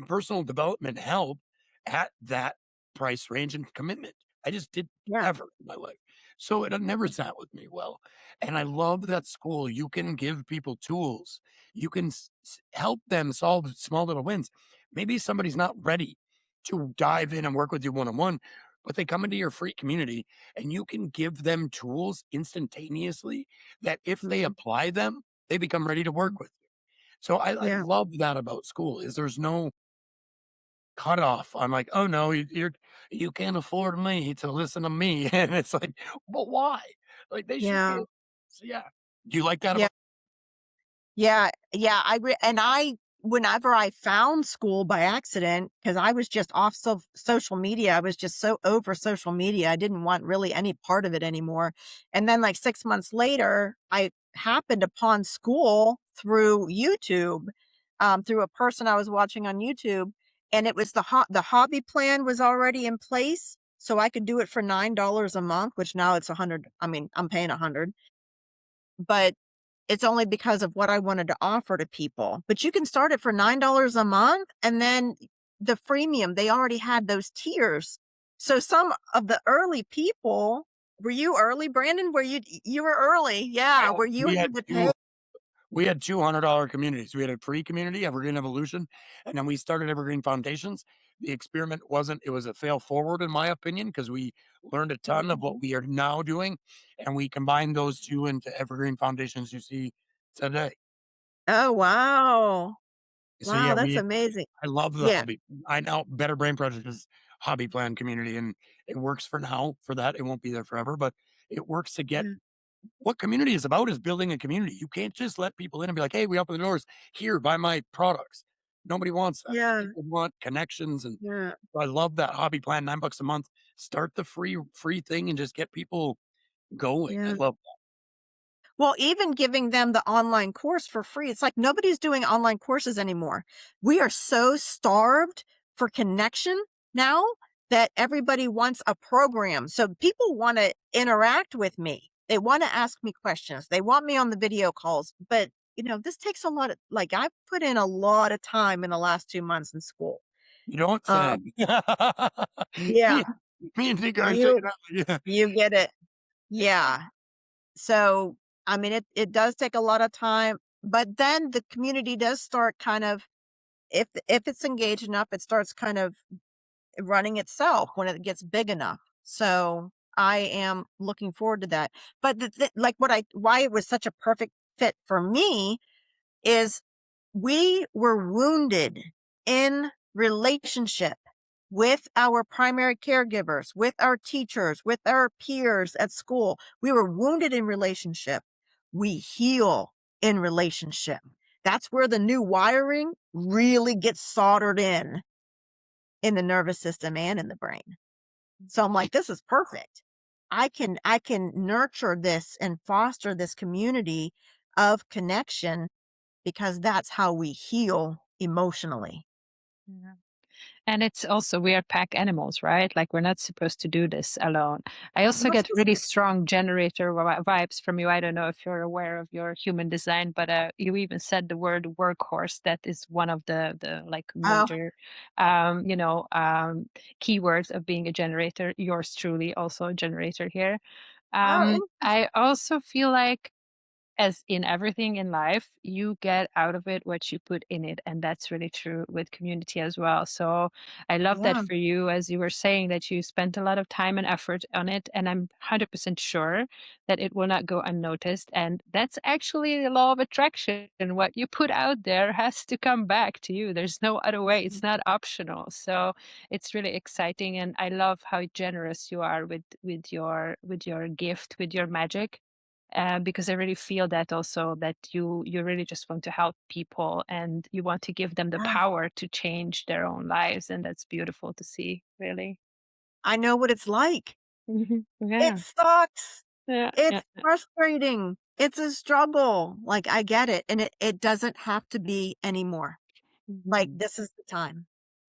personal development help at that price range and commitment. I just did Yeah. ever in my life. So it never sat with me well. And I love that Skool, you can give people tools. You can help them solve small little wins. Maybe somebody's not ready to dive in and work with you one on one, but they come into your free community and you can give them tools instantaneously that if they Mhm. apply them, they become ready to Mhm. work with you. So I Yeah. love that about Skool is there's no cutoff. I'm like, "Oh, no, you can't afford me to listen to me." And it's like, "But why?" Like, they should be Yeah. able. So, yeah. Do you like that Yeah. about. Yeah, yeah, I whenever I found Skool by accident, because I was just off social media, I was just so over social media, I didn't want really any part of it anymore, and then, like, 6 months later, I happened upon Skool through YouTube, through a person I was watching on YouTube, and it was the hobby plan was already in place, so I could do it for $9 a month, which now it's 100. I mean, I'm paying 100, but it's only because of what I wanted to offer to people. But you can start it for $9 a month, and then the freemium, they already had those tiers. So some of the early people, were you early, Brandon? You were early, I yeah, don't where you we had had to pay. 2 we had $200 communities. We had a free community, Evergreen Evolution, and then we started Evergreen Foundations. The experiment wasn't it was a fail forward in my opinion because we learned a ton of what Mhm. we are now doing, and we combined those 2 into Evergreen Foundations you see today. Oh, wow. So, Wow, yeah, that's we amazing. I love the Yeah, hobby. I now Better Brain Project is hobby plan community, and it works for now for that. It won't be there forever, but it works to get yeah, what community is about is building a community. You can't just let people in and be like, "Hey, we open the doors. Here, buy my products." Nobody wants that. yeah, People want connections, and yeah, I love that hobby plan, $9 a month. Start the free thing and just get people going. I yeah. love. Well, even giving them the online course for free, it's like nobody's doing online courses anymore. We are so starved for connection now that everybody wants a program. So people want to interact with me. They want to ask me questions. They want me on the video calls. But, this takes a lot of, like, I've put in a lot of time in the last 2 months in school. You don't say. Um, yeah, Me me and Nick are saying you, that. Yeah. you get it. Yeah. So, I mean, it does take a lot of time, but then the community does start kind of, if it's engaged enough, it starts kind of running itself when it gets big enough. So, I am looking forward to that. But like why it was such a perfect fit for me is we were wounded in relationship with our primary caregivers, with our teachers, with our peers at school. We were wounded in relationship. We heal in relationship. That's where the new wiring really gets soldered in the nervous system and in the brain. So I'm like, this is perfect. I can nurture this and foster this community of connection because that's how we heal emotionally. Yeah. And it's also we are pack animals, right? Like we're not supposed to do this alone. I We're also not get supposed really to. strong generator vibes from you. I don't know if you're aware of your human design, but you even said the word workhorse. That is one of the like Oh, major, keywords of being a generator. Yours truly also a generator here. oh, I also feel like as in everything in life, you get out of it what you put in it. And that's really true with community as well. So I love that Yeah. for you, as you were saying, that you spent a lot of time and effort on it. And I'm 100% sure that it will not go unnoticed. And that's actually the law of attraction. And what you put out there has to come back to you. There's no other way. It's not optional. So it's really exciting. And I love how generous you are with your gift, with your magic. Because I really feel that also, that you really just want to help people and you want to give them the Yeah. power to change their own lives, and that's beautiful to see, really. I know what it's like. It Yeah. sucks. Yeah, It's yeah. frustrating. It's a struggle. Like, I get it, and it doesn't have to be anymore. Like, Mhm. this is the time.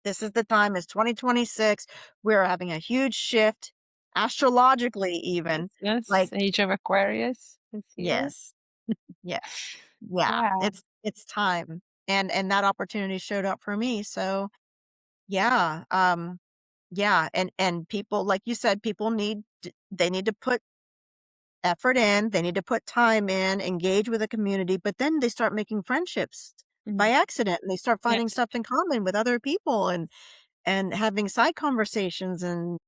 This is the time. It's 2026. We're having a huge shift, astrologically even. Yes, yes, Like, Age of Aquarius is here. yes, yes, yeah, Yeah. it's time, and that opportunity showed up for me, so, yeah, yeah, and people, like you said, people they need to put effort in, they need to put time in, engage with the community, but then they start making friendships by Mhm. accident, and they start Yeah. finding stuff in common with other people and having side conversations and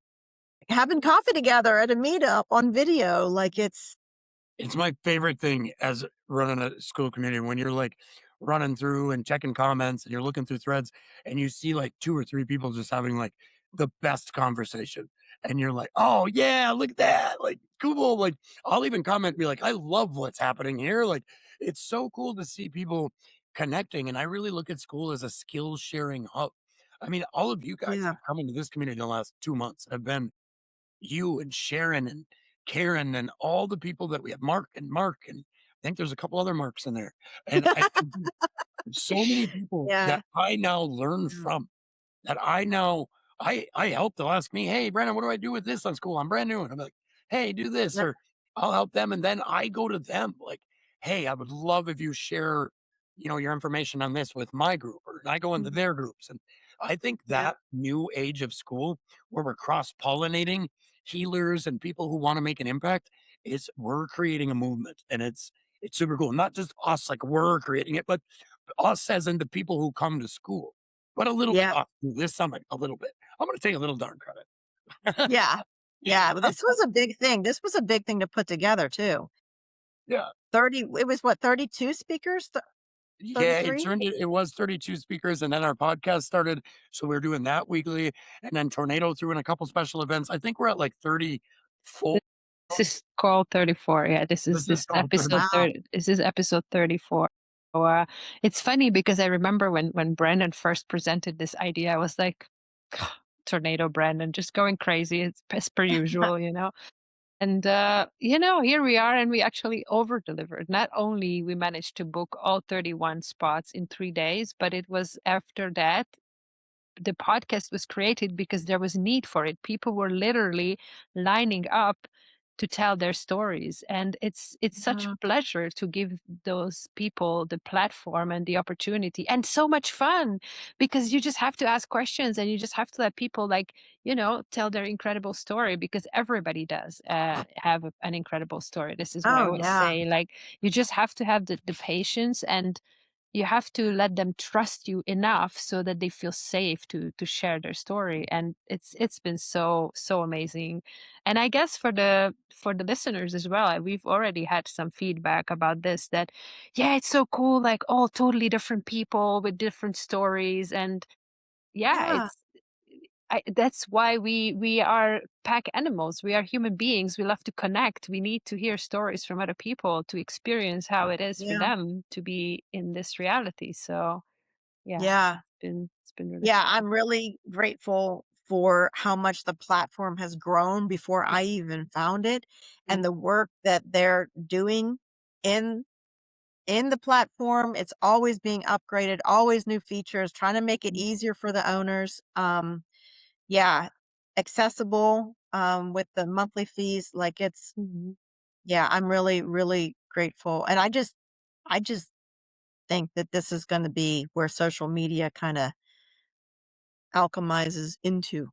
having coffee together at a meetup on video, like, It's my favorite thing as running a school community when you're like running through and checking comments and you're looking through threads and you see like 2 or 3 people just having like the best conversation. And you're like, oh yeah, look at that. Like cool. Like I'll even comment and be like, I love what's happening here. Like it's so cool to see people connecting. And I really look at school as a skills sharing hub. I mean, all of you guys that yeah. have come into this community in the last 2 months have been you and Sharon and Karen and all the people that we have, Mark, and I think there's a couple other Marks in there. And I so many people Yeah. that I now learn Mm. from that I know I help. They'll ask me, "Hey, Brandon, what do I do with this on school? I'm brand new." And I'm like, "Hey, do this," Yep, or I'll help them. And then I go to them like, "Hey, I would love if you share, your information on this with my group," or I go into mhm, their groups. And I think yep. that new age of school where we're cross pollinating healers and people who want to make an impact is we're creating a movement, and it's super cool. Not just us, like we're creating it, but us as in the people who come to school. But a little bit Yep. us this summit, a little bit. I'm gonna take a little darn credit. Yeah. Yeah, but this was a big thing. This was a big thing to put together too. Yeah. 30 it was what, 32 speakers? Yeah, 33? it was 32 speakers, and then our podcast started, so we're doing that weekly, and then Tornado threw in a couple special events. I think we're at, like, 34. This is called 34. Yeah, This is called 30. Wow. This is episode 34. So, it's funny because I remember when Brandon first presented this idea, I was like, Tornado Brandon, just going crazy. It's as per usual, you know. And here we are, and we actually over delivered. Not only we managed to book all 31 spots in 3 days, but it was after that the podcast was created because there was need for it. People were literally lining up to tell their stories, and it's such a Mhm. pleasure to give those people the platform and the opportunity, and so much fun because you just have to ask questions and you just have to let people, like, tell their incredible story, because everybody does have an incredible story. This is what I Oh, always yeah. say, like, you just have to have the patience, and you have to let them trust you enough so that they feel safe to share their story. And it's been so amazing. And I guess for the listeners as well, we've already had some feedback about this, that yeah, it's so cool, like all totally different people with different stories. And yeah, Yeah. that's why we are pack animals. We are human beings. We love to connect. We need to hear stories from other people to experience how it is for Yeah. them to be in this reality. So yeah, Yeah. it's been really Yeah, fun. I'm really grateful for how much the platform has grown before I even found it, Yeah. and the work that they're doing in in the platform. It's always being upgraded, always new features, trying to make it Mm, easier for the owners. Yeah, accessible, with the monthly fees, like, mhm. yeah, I'm really, really grateful, and I just think that this is gonna be where social media kinda alchemizes into.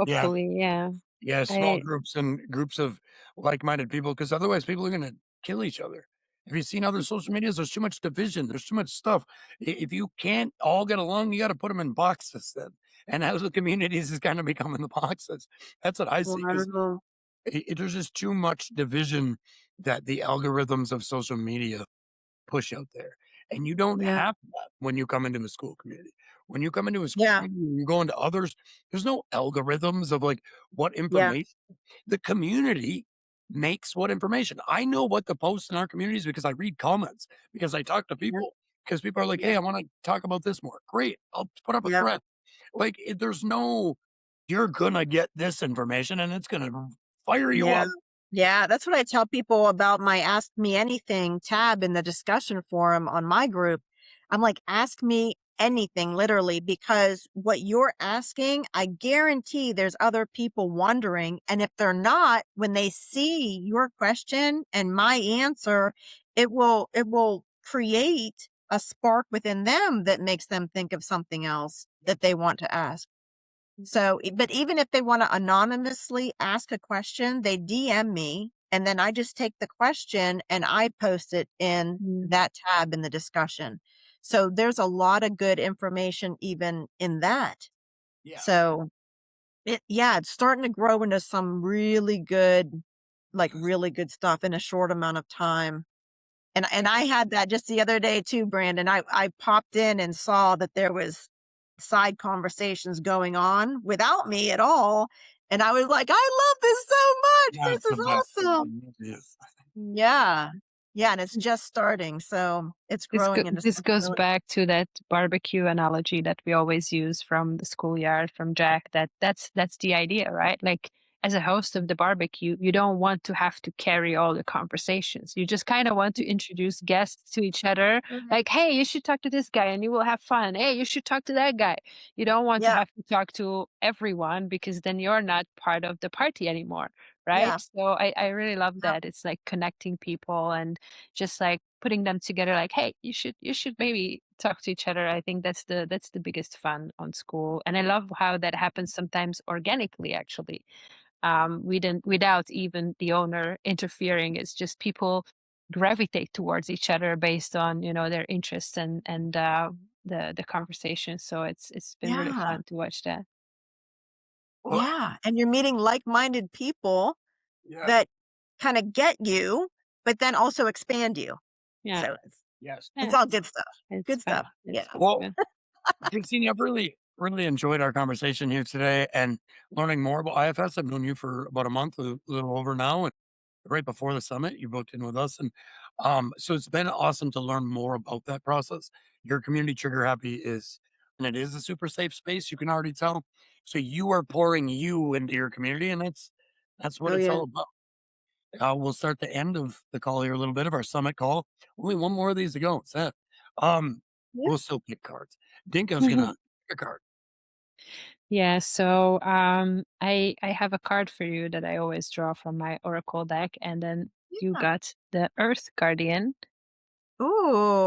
Yeah, Hopefully, yeah. yeah, small I groups and groups of like-minded people, because otherwise people are gonna kill each other. Have you seen other social medias? There's too much division. There's too much stuff. If you can't all get along, you got to put them in boxes then. And as the communities is kind of becoming the boxes. That's what I see because Wow. there's just too much division that the algorithms of social media push out there. And you don't Yeah. have that when you come into a school community. When you come into a school Yeah. community, you go into others, there's no algorithms of like what Yeah. information the community makes what information. I know what to post in our communities because I read comments, because I talk to Yeah. people, because people are like, Yeah. hey, I want to talk about this more. Great. I'll put up a Yeah. thread. Like, there's no, you're going to get this information and it's going to fire you Yeah. up. Yeah, that's what I tell people about my Ask Me Anything tab in the discussion forum on my group. I'm like, ask me anything, literally, because what you're asking, I guarantee there's other people wondering. And if they're not, when they see your question and my answer, it will create a spark within them that makes them think of something else that they want to ask. So, but even if they want to anonymously ask a question, they DM me and then I just take the question and I post it in Mm. that tab in the discussion. So there's a lot of good information even in that. Yeah. So it's starting to grow into some really good, like really good stuff in a short amount of time. And I had that just the other day too, Brandon. I popped in and saw that there was side conversations going on without me at all, and I was like, "I love this so much. Yeah, it's This the is best. awesome." It is. Yeah. Yeah, and it's just starting, so it's growing into This something goes really. back to that barbecue analogy that we always use from the schoolyard from Jack. That's the idea, right? Like as a host of the barbecue, you don't want to have to carry all the conversations. You just kind of want to introduce guests to each other. Mhm. Like, hey, you should talk to this guy and you will have fun. Hey, you should talk to that guy. You don't want to Yeah, have to talk to everyone because then you're not part of the party anymore, right? yeah, So I really love yeah, that. It's like connecting people and just like putting them together like, hey, you should maybe talk to each other. I think that's the biggest fun on Skool, and I love how that happens sometimes organically actually. We didn't without even the owner interfering. It's just people gravitate towards each other based on their interests and the conversation. So it's been really yeah, fun to watch that. Well, yeah, and you're meeting like-minded people yeah. that kinda get you, but then also expand you. Yeah, So Yes. it's yeah, all good stuff. it's Good fun. stuff. It's Yeah. really Well, good. Christine, I've really enjoyed our conversation here today and learning more about IFS. I've known you for about a month, a little over now, and right before the summit, you booked in with us, and so it's been awesome to learn more about that process. Your community trigger happy is, and it is a super safe space. You can already tell. So you are pouring you into your community, and that's what Oh, it's yeah. all about. We'll start the end of the call here a little bit of our summit call. Only one more of these to go. It's that. Um, Yeah. we'll still pick cards. Dinko's gonna pick a card. Yeah, so I have a card for you that I always draw from my Oracle deck, and then you Yeah. got the Earth Guardian,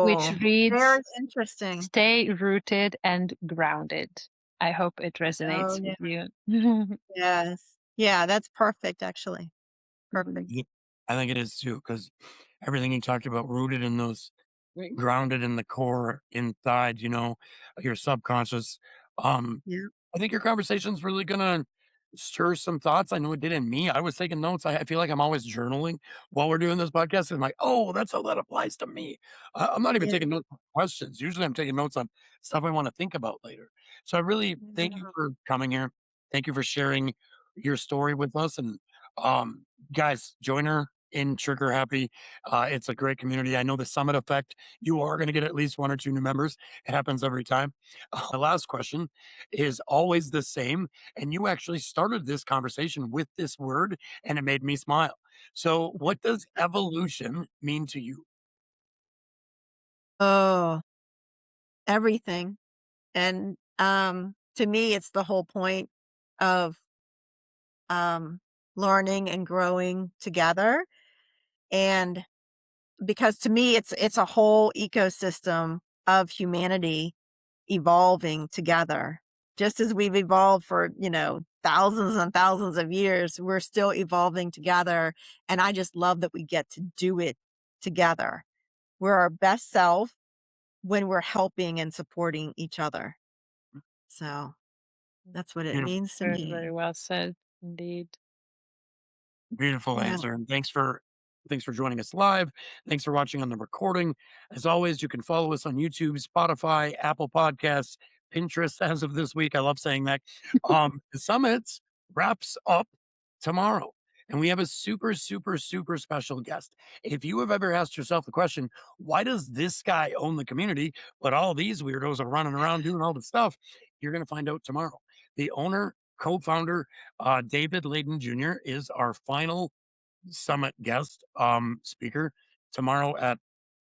which Ooh, reads very interesting. "Stay rooted and grounded." I hope it Oh, resonates yeah. with you. Yes. Yeah, that's perfect, actually. Perfect. Mhm. Yep. I think it is too, because everything you talked about rooted in those grounded in the core inside, your subconscious. Um, Yeah. I think your conversation's really gonna stir some thoughts. I know it did in me. I was taking notes. I feel like I'm always journaling while we're doing this podcast. And I'm like, oh, that's how that applies to me. I'm not even Yeah. taking notes on questions. Usually I'm taking notes on stuff I want to think about later. So I really thank you Yeah. for coming here. Thank you for sharing your story with us. And um, guys, join her in Trigger Happy. It's a great community. I know the summit effect. You are going to get at least one or two new members. It happens every time. The last question is always the same. And you actually started this conversation with this word, and it made me smile. So, what does evolution mean to you? Oh, everything. And, to me, it's the whole point of, um, learning and growing together. And because to me, it's a whole ecosystem of humanity evolving together. Just as we've evolved for, thousands and thousands of years, we're still evolving together. And I just love that we get to do it together. we're our best self when we're helping and supporting each other. So that's what it Beautiful, means to Very, very me. well said, indeed. beautiful Yeah. answer. And thanks for joining us live. Thanks for watching on the recording. As always, you can follow us on YouTube, Spotify, Apple Podcasts, Pinterest as of this week. I love saying that. The summits wraps up tomorrow. And we have a super, super, super special guest. If you have ever asked yourself the question, why does this guy own the community, but all these weirdos are running around doing all the stuff? You're going to find out tomorrow. The owner, co founder, David Layden Jr., is our final summit guest speaker tomorrow at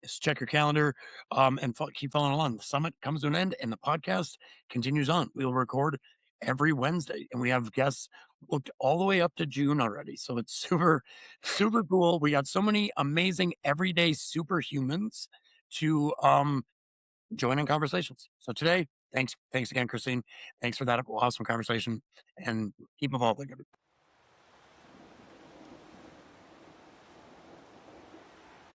just check your calendar and keep following along. The summit comes to an end and the podcast continues on. We'll record every Wednesday and we have guests booked all the way up to June already. So it's super, super cool. We got so many amazing everyday superhumans to join in conversations. So today, thanks again, Christine. Thanks for that awesome conversation and keep evolving.